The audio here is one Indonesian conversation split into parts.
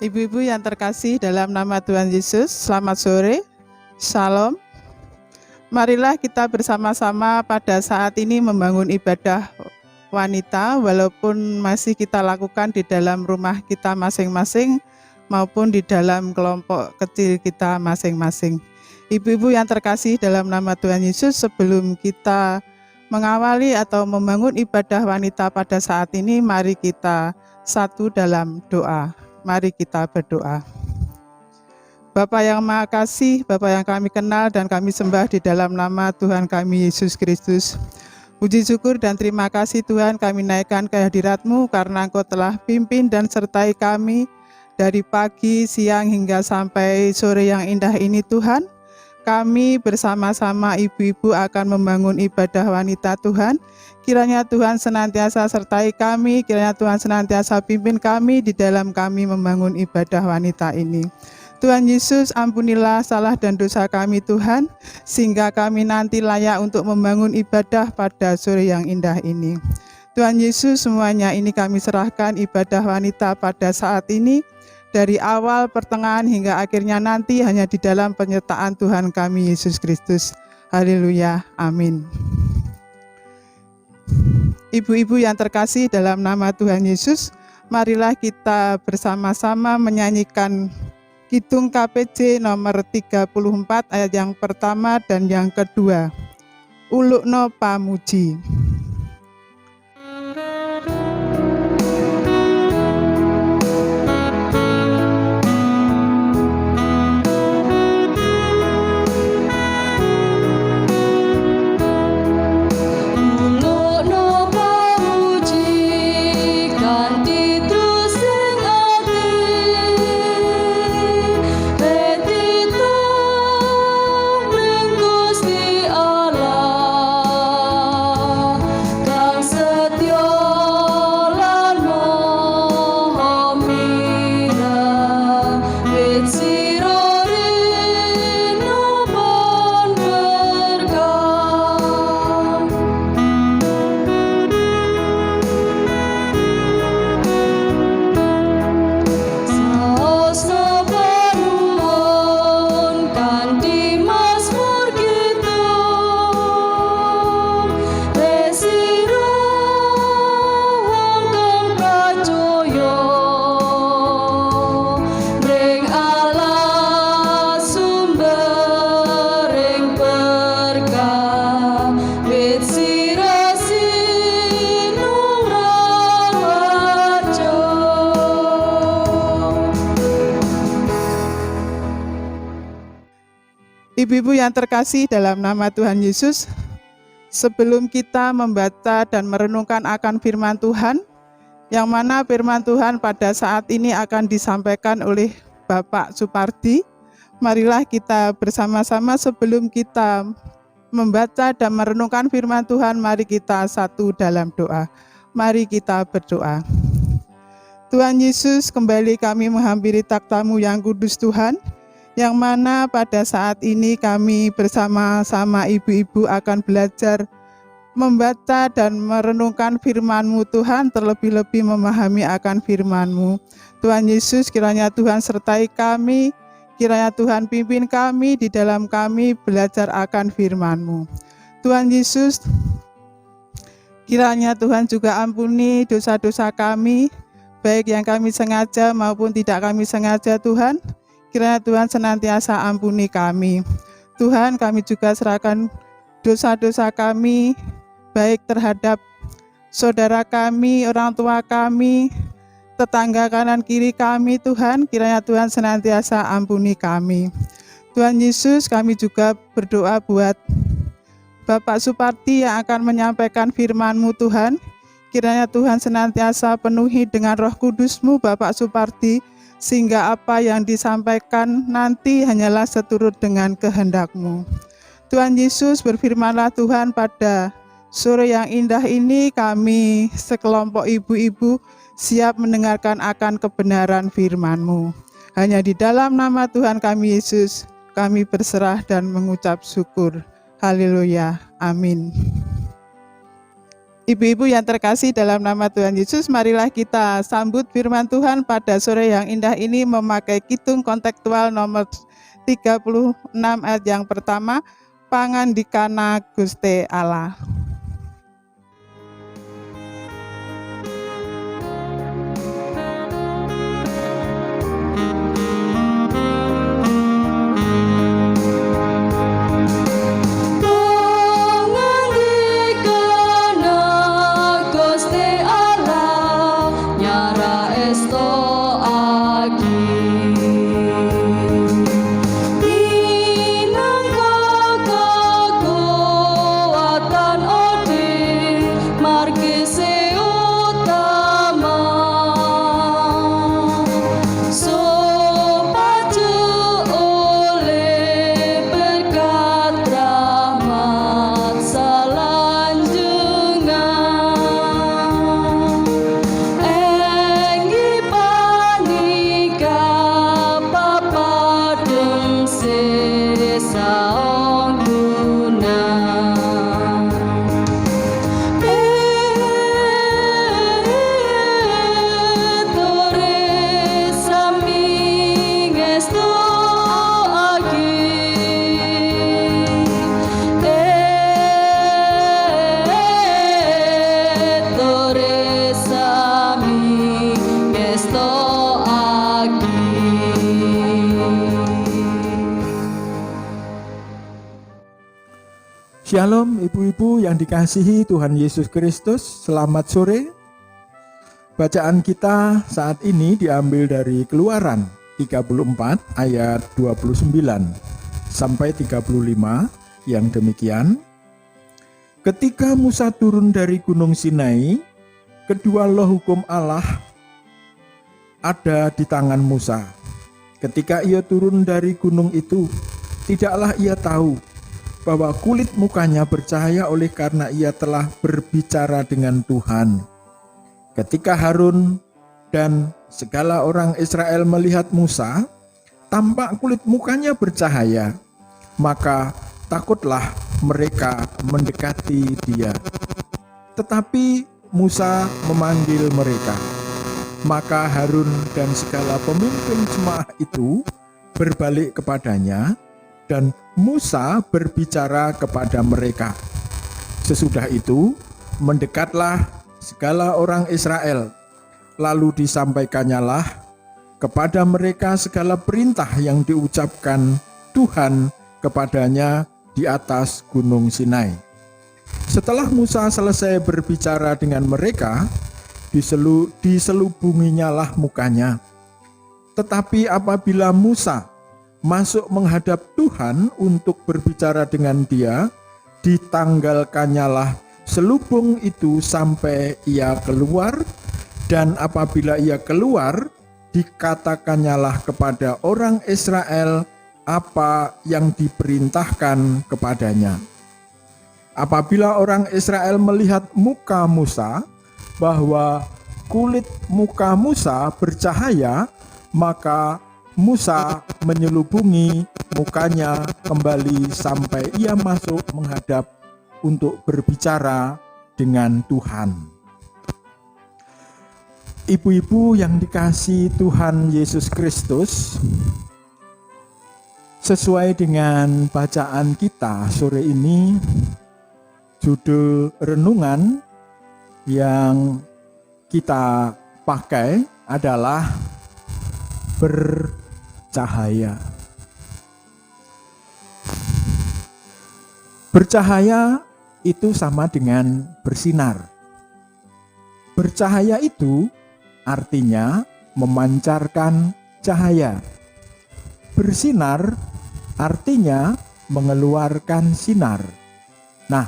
Ibu-ibu yang terkasih dalam nama Tuhan Yesus, selamat sore, Shalom. Marilah kita bersama-sama pada saat ini membangun ibadah wanita, walaupun masih kita lakukan di dalam rumah kita masing-masing maupun di dalam kelompok kecil kita masing-masing. Ibu-ibu yang terkasih dalam nama Tuhan Yesus, sebelum kita mengawali atau membangun ibadah wanita pada saat ini, mari kita satu dalam doa. Mari kita berdoa. Bapa yang Maha Kasih, Bapa yang kami kenal dan kami sembah di dalam nama Tuhan kami Yesus Kristus. Puji syukur dan terima kasih Tuhan, kami naikkan kehadirat-Mu karena Engkau telah pimpin dan sertai kami dari pagi, siang hingga sampai sore yang indah ini Tuhan. Kami bersama-sama ibu-ibu akan membangun ibadah wanita Tuhan. Kiranya Tuhan senantiasa sertai kami, kiranya Tuhan senantiasa pimpin kami di dalam kami membangun ibadah wanita ini. Tuhan Yesus, ampunilah salah dan dosa kami Tuhan, sehingga kami nanti layak untuk membangun ibadah pada sore yang indah ini. Tuhan Yesus, semuanya ini kami serahkan ibadah wanita pada saat ini, dari awal, pertengahan, hingga akhirnya nanti hanya di dalam penyertaan Tuhan kami Yesus Kristus. Haleluya, amin. Ibu-ibu yang terkasih dalam nama Tuhan Yesus, marilah kita bersama-sama menyanyikan Kidung KPJ nomor 34 ayat yang pertama dan yang kedua. Ulukno Pamuji. Ibu-ibu yang terkasih dalam nama Tuhan Yesus, sebelum kita membaca dan merenungkan akan firman Tuhan, yang mana firman Tuhan pada saat ini akan disampaikan oleh Bapak Supardi, marilah kita bersama-sama sebelum kita membaca dan merenungkan firman Tuhan, mari kita satu dalam doa. Mari kita berdoa. Tuhan Yesus, kembali kami menghampiri takhta-Mu yang kudus Tuhan, yang mana pada saat ini kami bersama-sama ibu-ibu akan belajar membaca dan merenungkan firman-Mu Tuhan, terlebih-lebih memahami akan firman-Mu. Tuhan Yesus, kiranya Tuhan sertai kami, kiranya Tuhan pimpin kami di dalam kami belajar akan firman-Mu. Tuhan Yesus, kiranya Tuhan juga ampuni dosa-dosa kami, baik yang kami sengaja maupun tidak kami sengaja Tuhan. Kiranya Tuhan senantiasa ampuni kami. Tuhan, kami juga serahkan dosa-dosa kami, baik terhadap saudara kami, orang tua kami, tetangga kanan kiri kami Tuhan. Kiranya Tuhan senantiasa ampuni kami. Tuhan Yesus, kami juga berdoa buat Bapak Supardi yang akan menyampaikan firman-Mu Tuhan. Kiranya Tuhan senantiasa penuhi dengan Roh Kudus-Mu Bapak Supardi, sehingga apa yang disampaikan nanti hanyalah seturut dengan kehendak-Mu. Tuhan Yesus, berfirmanlah Tuhan, pada sore yang indah ini kami sekelompok ibu-ibu siap mendengarkan akan kebenaran firman-Mu. Hanya di dalam nama Tuhan kami Yesus, kami berserah dan mengucap syukur. Haleluya, amin. Ibu-ibu yang terkasih dalam nama Tuhan Yesus, marilah kita sambut firman Tuhan pada sore yang indah ini memakai kidung kontekstual nomor 36 ayat yang pertama, Pangandikana Gusti Allah. Shalom ibu-ibu yang dikasihi Tuhan Yesus Kristus, selamat sore. Bacaan kita saat ini diambil dari Keluaran 34 ayat 29 sampai 35 yang demikian. Ketika Musa turun dari Gunung Sinai, kedua loh hukum Allah ada di tangan Musa. Ketika ia turun dari gunung itu, tidaklah ia tahu bahwa kulit mukanya bercahaya oleh karena ia telah berbicara dengan Tuhan. Ketika Harun dan segala orang Israel melihat Musa, tampak kulit mukanya bercahaya, maka takutlah mereka mendekati dia. Tetapi Musa memanggil mereka. Maka Harun dan segala pemimpin jemaah itu berbalik kepadanya, dan Musa berbicara kepada mereka. Sesudah itu, mendekatlah segala orang Israel, lalu disampaikannya kepada mereka segala perintah yang diucapkan Tuhan kepadanya di atas Gunung Sinai. Setelah Musa selesai berbicara dengan mereka, diselubunginyalah mukanya. Tetapi apabila Musa masuk menghadap Tuhan untuk berbicara dengan dia, ditanggalkannyalah selubung itu sampai ia keluar, dan apabila ia keluar, dikatakannyalah kepada orang Israel apa yang diperintahkan kepadanya. Apabila orang Israel melihat muka Musa, bahwa kulit muka Musa bercahaya, maka Musa menyelubungi mukanya kembali sampai ia masuk menghadap untuk berbicara dengan Tuhan. Ibu-ibu yang dikasihi Tuhan Yesus Kristus, sesuai dengan bacaan kita sore ini, judul renungan yang kita pakai adalah bercahaya. Bercahaya itu sama dengan bersinar. Bercahaya itu artinya memancarkan cahaya. Bersinar artinya mengeluarkan sinar. Nah,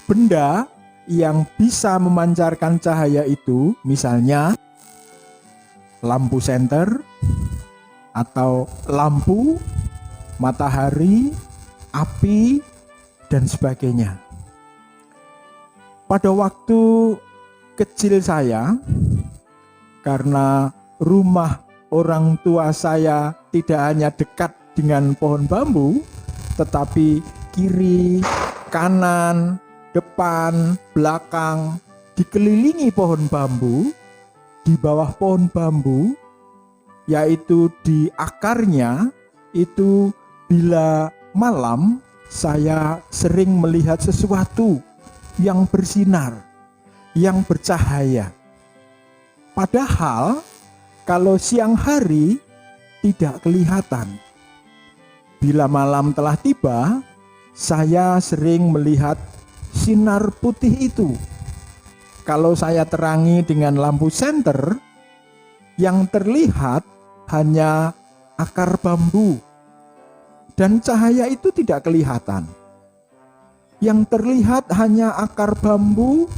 benda yang bisa memancarkan cahaya itu misalnya lampu senter, atau lampu, matahari, api, dan sebagainya. Pada waktu kecil saya, karena rumah orang tua saya tidak hanya dekat dengan pohon bambu, tetapi kiri, kanan, depan, belakang, dikelilingi pohon bambu. Di bawah pohon bambu, yaitu di akarnya, itu bila malam saya sering melihat sesuatu yang bersinar, yang bercahaya. Padahal kalau siang hari tidak kelihatan. Bila malam telah tiba, saya sering melihat sinar putih itu. Kalau saya terangi dengan lampu senter, yang terlihat hanya akar bambu dan cahaya itu tidak kelihatan. Yang terlihat hanya akar bambu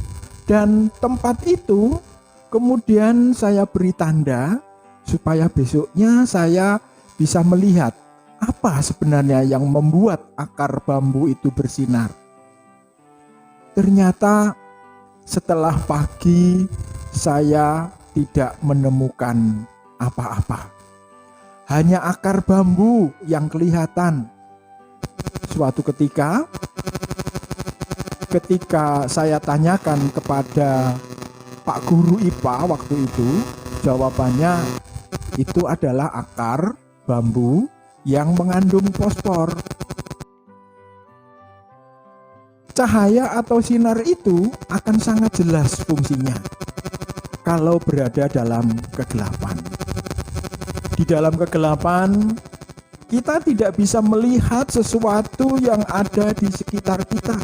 dan tempat itu. Kemudian saya beri tanda supaya besoknya saya bisa melihat apa sebenarnya yang membuat akar bambu itu bersinar. Ternyata setelah pagi saya tidak menemukan apa-apa. Hanya akar bambu yang kelihatan. Suatu ketika saya tanyakan kepada Pak Guru IPA waktu itu, jawabannya itu adalah akar bambu yang mengandung fosfor. Cahaya atau sinar itu akan sangat jelas fungsinya kalau berada dalam kegelapan. Di dalam kegelapan, kita tidak bisa melihat sesuatu yang ada di sekitar kita.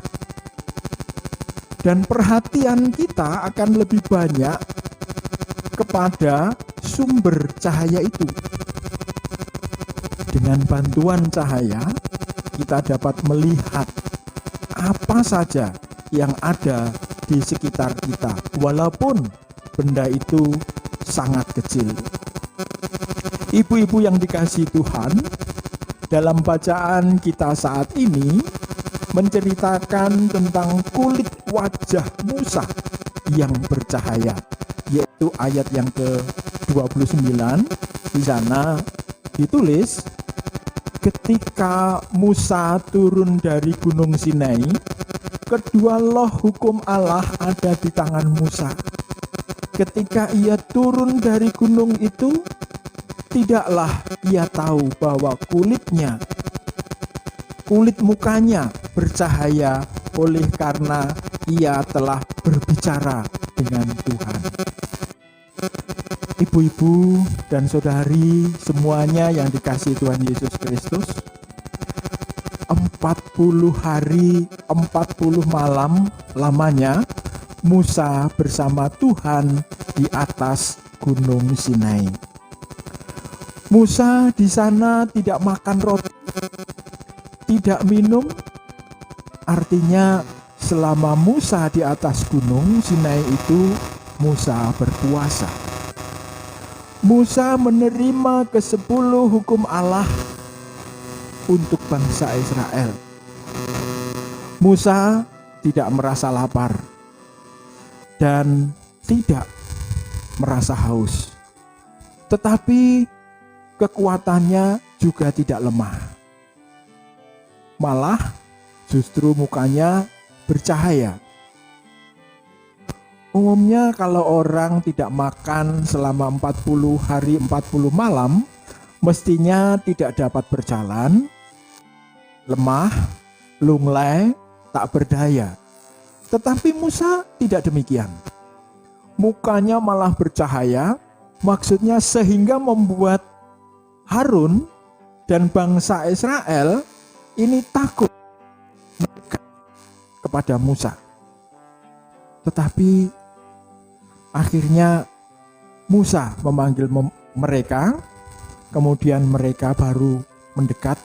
Dan perhatian kita akan lebih banyak kepada sumber cahaya itu. Dengan bantuan cahaya, kita dapat melihat apa saja yang ada di sekitar kita, walaupun benda itu sangat kecil. Ibu-ibu yang dikasihi Tuhan, dalam bacaan kita saat ini menceritakan tentang kulit wajah Musa yang bercahaya, yaitu ayat yang ke-29. Di sana ditulis, ketika Musa turun dari Gunung Sinai, kedua loh hukum Allah ada di tangan Musa. Ketika ia turun dari gunung itu, tidaklah ia tahu bahwa kulit mukanya bercahaya oleh karena ia telah berbicara dengan Tuhan. Ibu-ibu dan saudari semuanya yang dikasihi Tuhan Yesus Kristus, 40 hari 40 malam lamanya Musa bersama Tuhan di atas Gunung Sinai. Musa di sana tidak makan roti, tidak minum. Artinya selama Musa di atas Gunung Sinai itu, Musa berpuasa. Musa menerima ke-10 hukum Allah untuk bangsa Israel. Musa tidak merasa lapar dan tidak merasa haus, tetapi kekuatannya juga tidak lemah. Malah justru mukanya bercahaya. Umumnya kalau orang tidak makan selama 40 hari 40 malam, mestinya tidak dapat berjalan, lemah, lunglai, tak berdaya. Tetapi Musa tidak demikian. Mukanya malah bercahaya, maksudnya sehingga membuat Harun dan bangsa Israel ini takut kepada Musa. Tetapi akhirnya Musa memanggil mereka, kemudian mereka baru mendekat,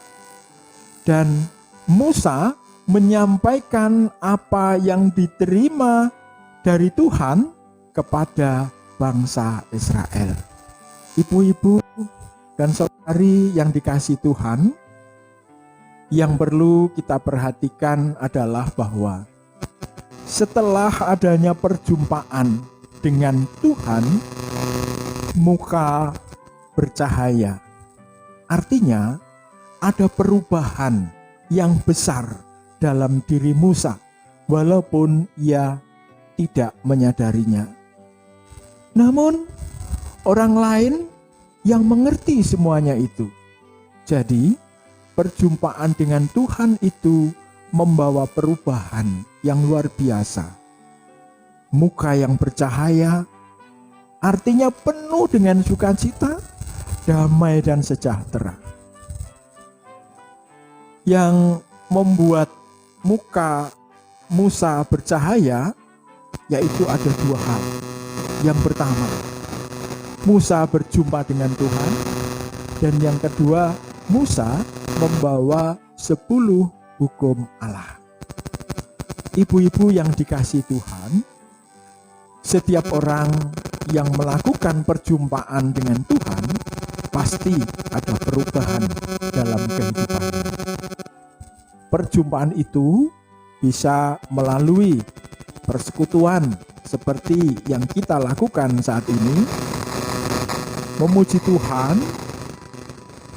dan Musa menyampaikan apa yang diterima dari Tuhan kepada bangsa Israel. Ibu-ibu dan saudari yang dikasihi Tuhan, yang perlu kita perhatikan adalah bahwa setelah adanya perjumpaan dengan Tuhan, muka bercahaya. Artinya ada perubahan yang besar dalam diri Musa walaupun ia tidak menyadarinya. Namun, orang lain yang mengerti semuanya itu. Jadi, perjumpaan dengan Tuhan itu membawa perubahan yang luar biasa. Muka yang bercahaya artinya penuh dengan sukacita, damai dan sejahtera. Yang membuat muka Musa bercahaya yaitu ada dua hal. Yang pertama, Musa berjumpa dengan Tuhan, dan yang kedua, Musa membawa 10 hukum Allah. Ibu-ibu yang dikasihi Tuhan, setiap orang yang melakukan perjumpaan dengan Tuhan pasti ada perubahan dalam kehidupannya. Perjumpaan itu bisa melalui persekutuan seperti yang kita lakukan saat ini, memuji Tuhan,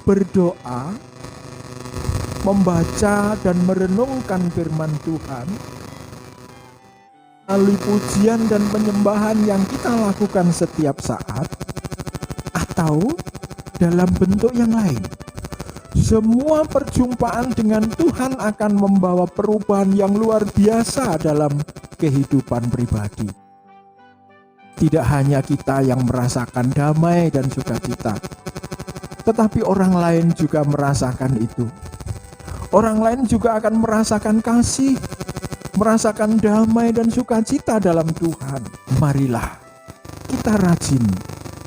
berdoa, membaca dan merenungkan firman Tuhan, melalui pujian dan penyembahan yang kita lakukan setiap saat, atau dalam bentuk yang lain. Semua perjumpaan dengan Tuhan akan membawa perubahan yang luar biasa dalam kehidupan pribadi. Tidak hanya kita yang merasakan damai dan sukacita, tetapi orang lain juga merasakan itu. Orang lain juga akan merasakan kasih, merasakan damai dan sukacita dalam Tuhan. Marilah kita rajin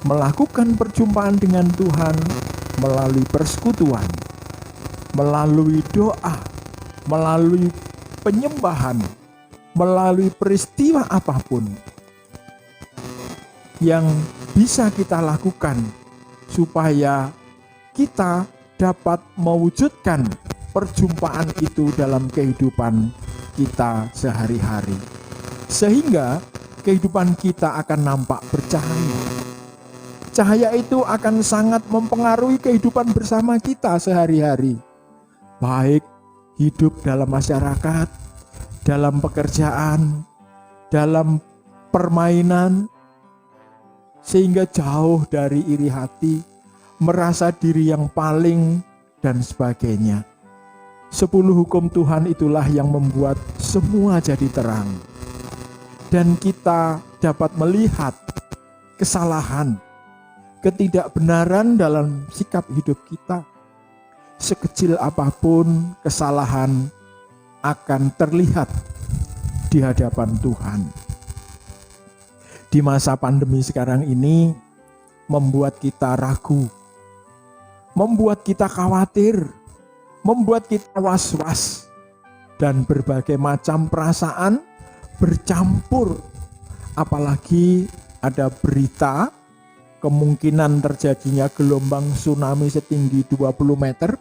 melakukan perjumpaan dengan Tuhan melalui persekutuan, melalui doa, melalui penyembahan, melalui peristiwa apapun yang bisa kita lakukan supaya kita dapat mewujudkan perjumpaan itu dalam kehidupan kita sehari-hari, sehingga kehidupan kita akan nampak bercahaya. Cahaya itu akan sangat mempengaruhi kehidupan bersama kita sehari-hari, baik hidup dalam masyarakat, dalam pekerjaan, dalam permainan, sehingga jauh dari iri hati, merasa diri yang paling, dan sebagainya. 10 hukum Tuhan itulah yang membuat semua jadi terang. Dan kita dapat melihat kesalahan, ketidakbenaran dalam sikap hidup kita. Sekecil apapun kesalahan akan terlihat di hadapan Tuhan. Di masa pandemi sekarang ini membuat kita ragu, membuat kita khawatir, membuat kita was-was, dan berbagai macam perasaan bercampur. Apalagi ada berita kemungkinan terjadinya gelombang tsunami setinggi 20 meter,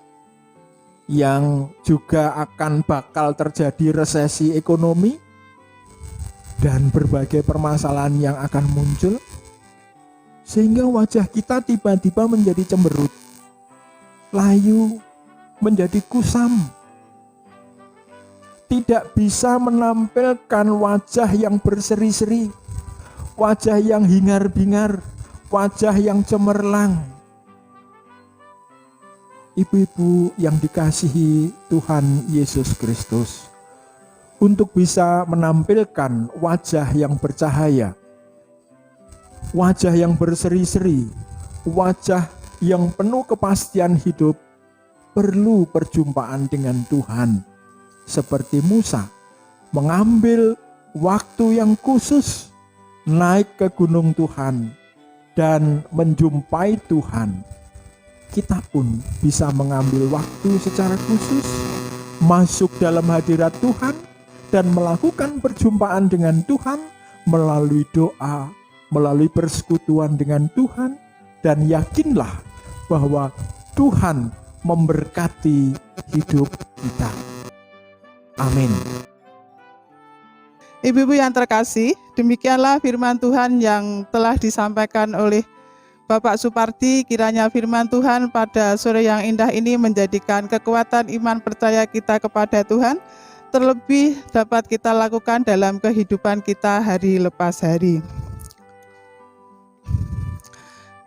yang juga akan bakal terjadi resesi ekonomi, dan berbagai permasalahan yang akan muncul, sehingga wajah kita tiba-tiba menjadi cemberut, layu, menjadi kusam, tidak bisa menampilkan wajah yang berseri-seri, wajah yang hingar-bingar, wajah yang cemerlang. Ibu-ibu yang dikasihi Tuhan Yesus Kristus, untuk bisa menampilkan wajah yang bercahaya, wajah yang berseri-seri, wajah yang penuh kepastian hidup, perlu perjumpaan dengan Tuhan. Seperti Musa mengambil waktu yang khusus naik ke gunung Tuhan dan menjumpai Tuhan. Kita pun bisa mengambil waktu secara khusus, masuk dalam hadirat Tuhan, dan melakukan perjumpaan dengan Tuhan melalui doa, melalui persekutuan dengan Tuhan, dan yakinlah bahwa Tuhan memberkati hidup kita. Amin. Ibu-ibu yang terkasih, demikianlah firman Tuhan yang telah disampaikan oleh Bapak Supardi. Kiranya firman Tuhan pada sore yang indah ini menjadikan kekuatan iman percaya kita kepada Tuhan, terlebih dapat kita lakukan dalam kehidupan kita hari lepas hari.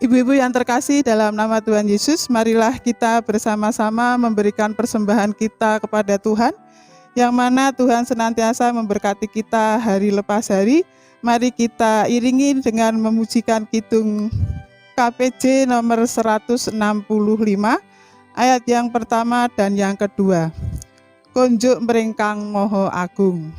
Ibu-ibu yang terkasih dalam nama Tuhan Yesus, marilah kita bersama-sama memberikan persembahan kita kepada Tuhan, yang mana Tuhan senantiasa memberkati kita hari lepas hari. Mari kita iringi dengan memujikan kidung KPJ nomor 165, ayat yang pertama dan yang kedua. Kunjuk merengkang Moho Agung.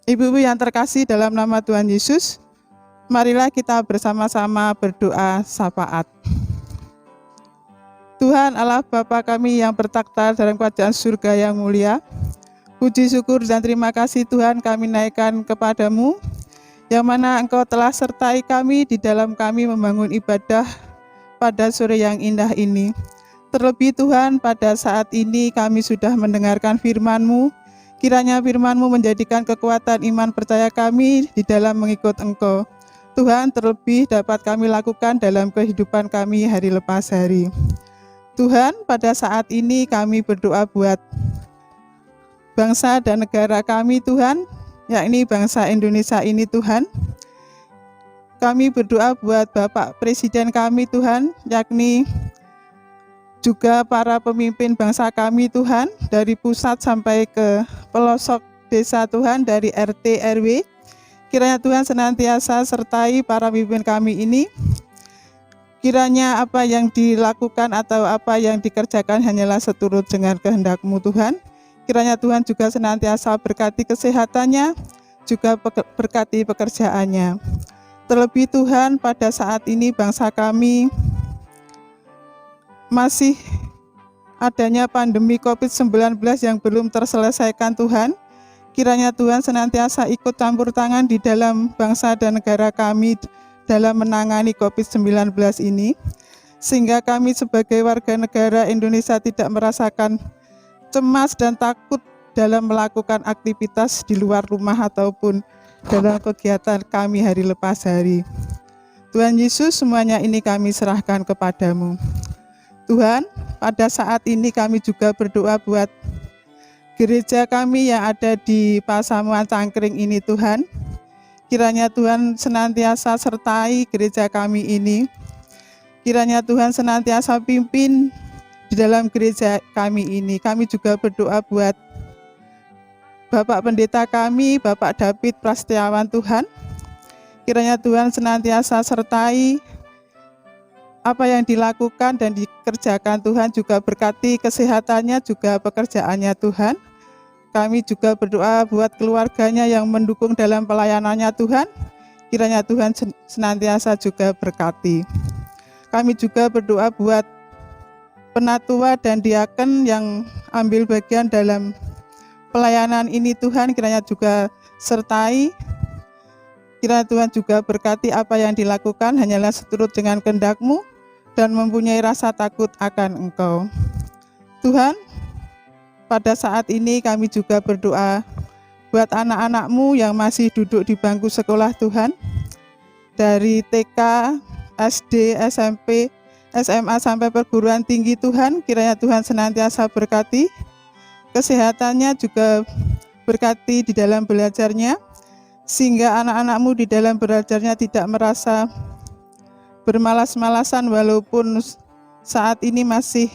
Ibu-ibu yang terkasih dalam nama Tuhan Yesus, marilah kita bersama-sama berdoa syafaat. Tuhan Allah Bapa kami yang bertakhta dalam kerajaan surga yang mulia, puji syukur dan terima kasih Tuhan kami naikkan kepadamu, yang mana Engkau telah sertai kami di dalam kami membangun ibadah pada sore yang indah ini. Terlebih Tuhan, pada saat ini kami sudah mendengarkan firman-Mu. Kiranya firman-Mu menjadikan kekuatan iman percaya kami di dalam mengikut Engkau. Tuhan, terlebih dapat kami lakukan dalam kehidupan kami hari lepas hari. Tuhan, pada saat ini kami berdoa buat bangsa dan negara kami Tuhan, yakni bangsa Indonesia ini Tuhan. Kami berdoa buat Bapak Presiden kami Tuhan, yakni juga para pemimpin bangsa kami Tuhan, dari pusat sampai ke pelosok desa Tuhan, dari RT RW. Kiranya Tuhan senantiasa sertai para pemimpin kami ini. Kiranya apa yang dilakukan atau apa yang dikerjakan hanyalah seturut dengan kehendak-Mu Tuhan. Kiranya Tuhan juga senantiasa berkati kesehatannya, juga berkati pekerjaannya. Terlebih Tuhan, pada saat ini bangsa kami masih adanya pandemi COVID-19 yang belum terselesaikan Tuhan. Kiranya Tuhan senantiasa ikut campur tangan di dalam bangsa dan negara kami dalam menangani COVID-19 ini, sehingga kami sebagai warga negara Indonesia tidak merasakan cemas dan takut dalam melakukan aktivitas di luar rumah ataupun dalam kegiatan kami hari lepas hari. Tuhan Yesus, semuanya ini kami serahkan kepadamu. Tuhan, pada saat ini kami juga berdoa buat gereja kami yang ada di Pasamuan Cangkring ini Tuhan. Kiranya Tuhan senantiasa sertai gereja kami ini. Kiranya Tuhan senantiasa pimpin di dalam gereja kami ini. Kami juga berdoa buat Bapak Pendeta kami, Bapak David Prasetyawan Tuhan. Kiranya Tuhan senantiasa sertai apa yang dilakukan dan dikerjakan Tuhan, juga berkati kesehatannya, juga pekerjaannya Tuhan. Kami juga berdoa buat keluarganya yang mendukung dalam pelayanannya Tuhan. Kiranya Tuhan senantiasa juga berkati. Kami juga berdoa buat penatua dan diaken yang ambil bagian dalam pelayanan ini Tuhan. Kiranya juga sertai. Kiranya Tuhan juga berkati apa yang dilakukan hanyalah seturut dengan kehendak-Mu dan mempunyai rasa takut akan Engkau. Tuhan, pada saat ini kami juga berdoa buat anak-anak-Mu yang masih duduk di bangku sekolah Tuhan, dari TK, SD, SMP, SMA sampai perguruan tinggi Tuhan. Kiranya Tuhan senantiasa berkati, kesehatannya juga berkati di dalam belajarnya, sehingga anak-anak-Mu di dalam belajarnya tidak merasa bermalas-malasan walaupun saat ini masih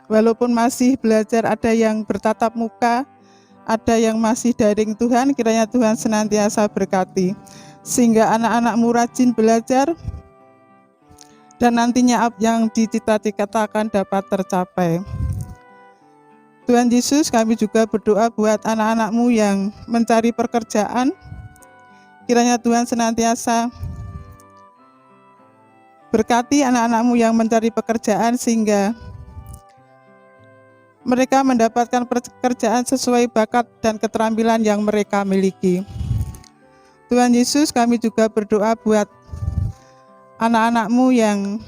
walaupun masih belajar ada yang bertatap muka, ada yang masih daring Tuhan. Kiranya Tuhan senantiasa berkati, sehingga anak-anak-Mu rajin belajar dan nantinya yang dicita-citakan dapat tercapai. Tuhan Yesus, kami juga berdoa buat anak-anak-Mu yang mencari pekerjaan. Kiranya Tuhan senantiasa berkati anak-anak-Mu yang mencari pekerjaan, sehingga mereka mendapatkan pekerjaan sesuai bakat dan keterampilan yang mereka miliki. Tuhan Yesus, kami juga berdoa buat anak-anak-Mu yang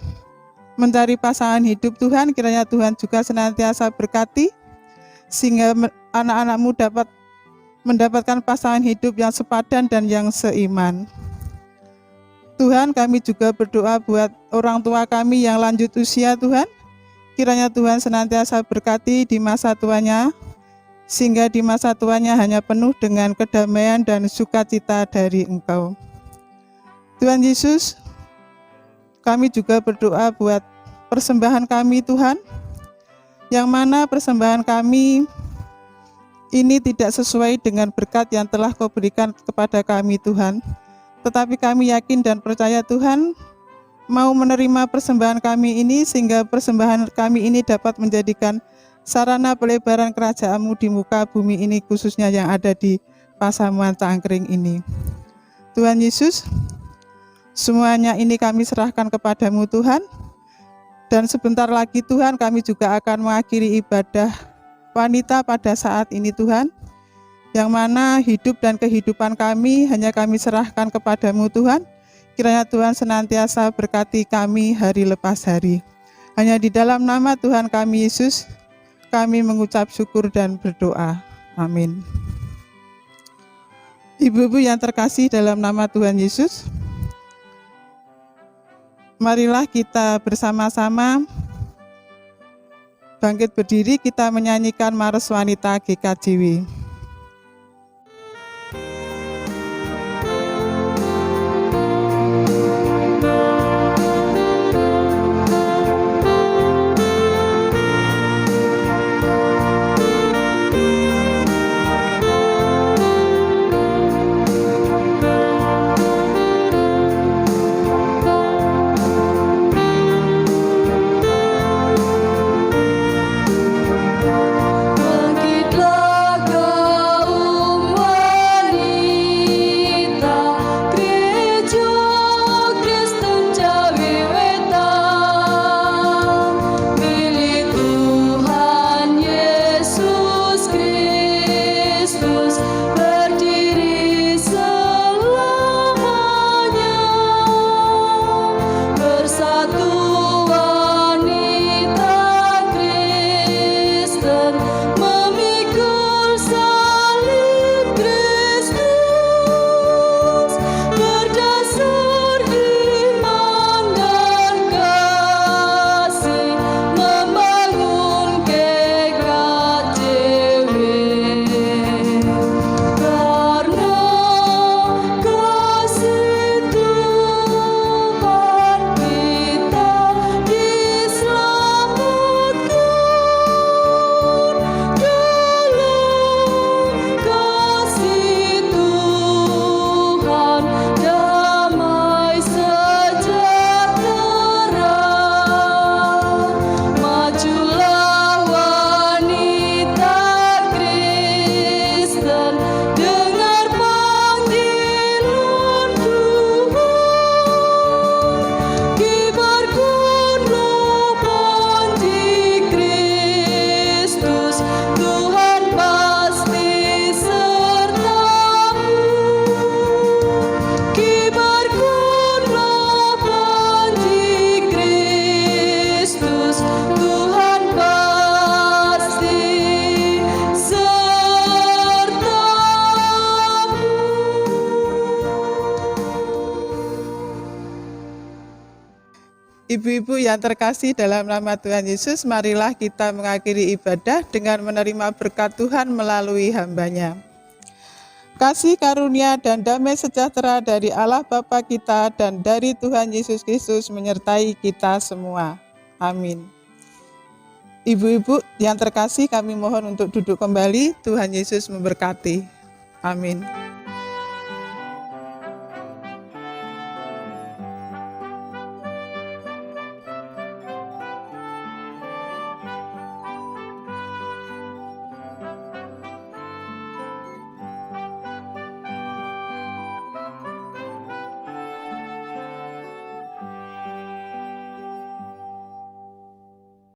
mencari pasangan hidup Tuhan. Kiranya Tuhan juga senantiasa berkati, sehingga anak-anak-Mu dapat mendapatkan pasangan hidup yang sepadan dan yang seiman. Tuhan, kami juga berdoa buat orang tua kami yang lanjut usia Tuhan. Kiranya Tuhan senantiasa berkati di masa tuanya, sehingga di masa tuanya hanya penuh dengan kedamaian dan sukacita dari Engkau. Tuhan Yesus, kami juga berdoa buat persembahan kami Tuhan, yang mana persembahan kami ini tidak sesuai dengan berkat yang telah Kau berikan kepada kami Tuhan. Tetapi kami yakin dan percaya Tuhan mau menerima persembahan kami ini, sehingga persembahan kami ini dapat menjadikan sarana pelebaran kerajaan-Mu di muka bumi ini, khususnya yang ada di Pasamuan Cangkring ini. Tuhan Yesus, semuanya ini kami serahkan kepadamu Tuhan. Dan sebentar lagi Tuhan, kami juga akan mengakhiri ibadah wanita pada saat ini Tuhan, yang mana hidup dan kehidupan kami hanya kami serahkan kepadamu Tuhan. Kiranya Tuhan senantiasa berkati kami hari lepas hari. Hanya di dalam nama Tuhan kami Yesus, kami mengucap syukur dan berdoa. Amin. Ibu-ibu yang terkasih dalam nama Tuhan Yesus, marilah kita bersama-sama bangkit berdiri, kita menyanyikan Mares Wanita GKJW. Bangkitlah Ibu-ibu yang terkasih dalam nama Tuhan Yesus, marilah kita mengakhiri ibadah dengan menerima berkat Tuhan melalui hamba-Nya. Kasih karunia dan damai sejahtera dari Allah Bapa kita dan dari Tuhan Yesus Kristus menyertai kita semua. Amin. Ibu-ibu yang terkasih, kami mohon untuk duduk kembali. Tuhan Yesus memberkati. Amin.